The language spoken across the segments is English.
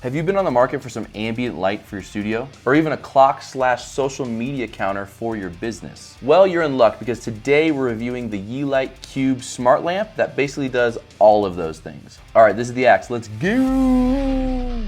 Have you been on the market for some ambient light for your studio? Or even a clock/social media counter for your business? Well, you're in luck because today we're reviewing the Yeelight Cube Smart Lamp that basically does all of those things. All right, this is the axe. Let's go!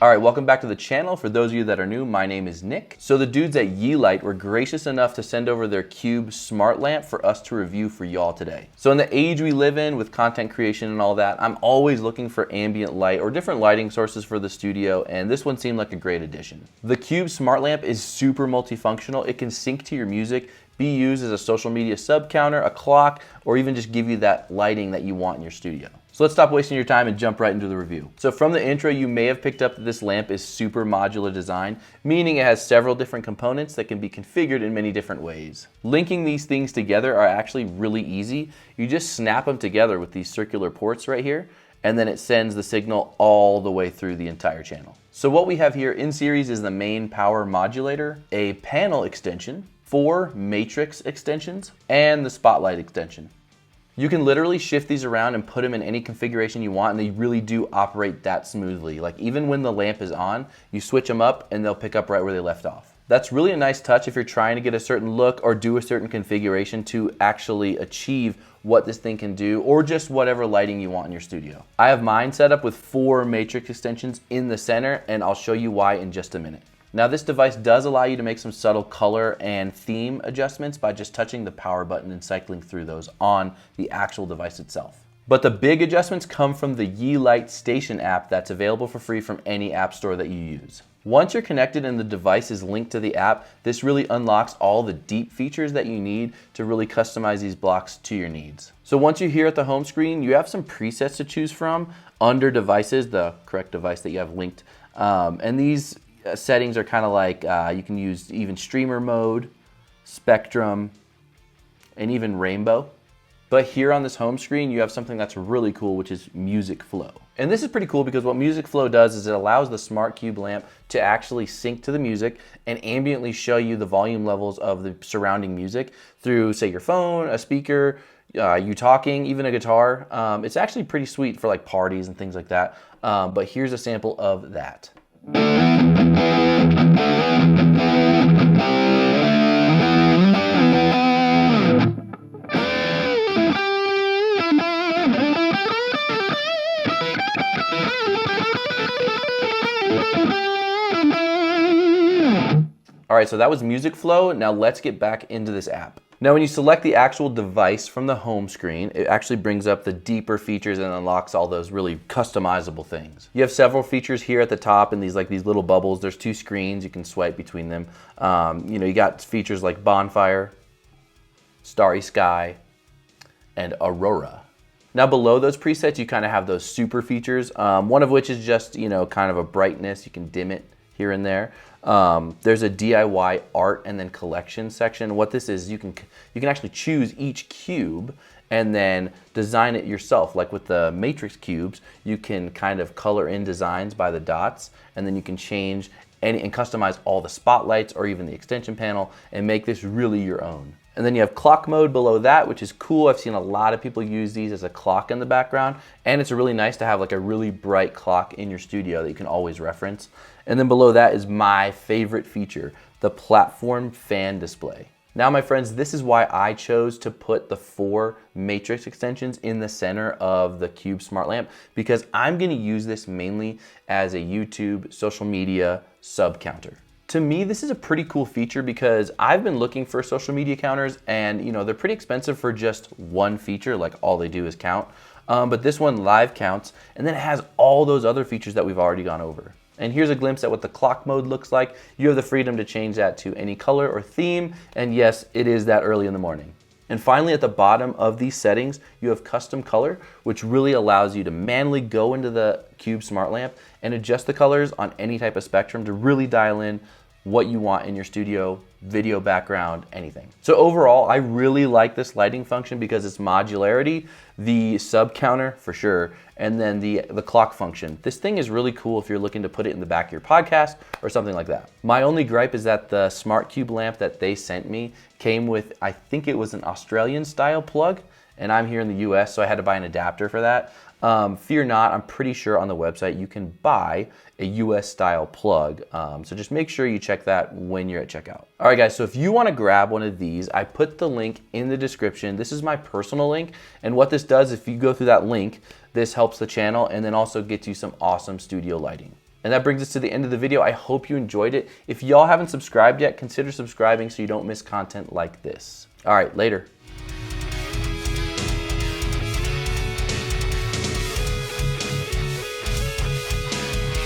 All right, welcome back to the channel. For those of you that are new, my name is Nick. So the dudes at Yeelight were gracious enough to send over their Cube Smart Lamp for us to review for y'all today. So in the age we live in with content creation and all that, I'm always looking for ambient light or different lighting sources for the studio, and this one seemed like a great addition. The Cube Smart Lamp is super multifunctional. It can sync to your music, be used as a social media sub counter, a clock, or even just give you that lighting that you want in your studio. So let's stop wasting your time and jump right into the review. So from the intro, you may have picked up that this lamp is super modular design, meaning it has several different components that can be configured in many different ways. Linking these things together are actually really easy. You just snap them together with these circular ports right here, and then it sends the signal all the way through the entire channel. So what we have here in series is the main power modulator, a panel extension, 4 matrix extensions, and the spotlight extension. You can literally shift these around and put them in any configuration you want, and they really do operate that smoothly. Like even when the lamp is on, you switch them up and they'll pick up right where they left off. That's really a nice touch if you're trying to get a certain look or do a certain configuration to actually achieve what this thing can do, or just whatever lighting you want in your studio. I have mine set up with 4 matrix extensions in the center, and I'll show you why in just a minute. Now this device does allow you to make some subtle color and theme adjustments by just touching the power button and cycling through those on the actual device itself. But the big adjustments come from the Yeelight Station app that's available for free from any app store that you use. Once you're connected and the device is linked to the app, this really unlocks all the deep features that you need to really customize these blocks to your needs. So once you're here at the home screen, you have some presets to choose from under devices, the correct device that you have linked. And these settings are kind of like, you can use even streamer mode, spectrum, and even rainbow. But here on this home screen, you have something that's really cool, which is music flow. And this is pretty cool because what music flow does is it allows the Smart Cube lamp to actually sync to the music and ambiently show you the volume levels of the surrounding music through, say, your phone, a speaker, you talking, even a guitar. It's actually pretty sweet for like parties and things like that. But here's a sample of that. All right, so that was music flow. Now let's get back into this app. Now when you select the actual device from the home screen, it actually brings up the deeper features and unlocks all those really customizable things. You have several features here at the top and these little bubbles. There's 2 screens, you can swipe between them. You got features like bonfire, starry sky, and aurora. Now below those presets, you kind of have those super features, one of which is just, kind of a brightness. You can dim it here and there. There's a DIY art and then collection section. What this is, you can actually choose each cube and then design it yourself. Like with the matrix cubes, you can kind of color in designs by the dots, and then you can change and customize all the spotlights or even the extension panel and make this really your own. And then you have clock mode below that, which is cool. I've seen a lot of people use these as a clock in the background, and it's really nice to have like a really bright clock in your studio that you can always reference. And then below that is my favorite feature, the platform fan display. Now, my friends, this is why I chose to put the 4 matrix extensions in the center of the Cube Smart Lamp, because I'm gonna use this mainly as a YouTube social media sub counter. To me, this is a pretty cool feature because I've been looking for social media counters, and they're pretty expensive for just one feature, like all they do is count. But this one live counts, and then it has all those other features that we've already gone over. And here's a glimpse at what the clock mode looks like. You have the freedom to change that to any color or theme, and yes, it is that early in the morning. And finally, at the bottom of these settings, you have custom color, which really allows you to manually go into the Cube Smart Lamp and adjust the colors on any type of spectrum to really dial in what you want in your studio, video background, anything. So overall, I really like this lighting function because it's modularity, the sub counter for sure, and then the clock function. This thing is really cool if you're looking to put it in the back of your podcast or something like that. My only gripe is that the Smart Cube lamp that they sent me came with, I think it was an Australian style plug, and I'm here in the US, so I had to buy an adapter for that. Fear not, I'm pretty sure on the website you can buy a US style plug. So just make sure you check that when you're at checkout. All right guys, so if you wanna grab one of these, I put the link in the description. This is my personal link, and what this does, if you go through that link, this helps the channel and then also gets you some awesome studio lighting. And that brings us to the end of the video. I hope you enjoyed it. If y'all haven't subscribed yet, consider subscribing so you don't miss content like this. All right, later.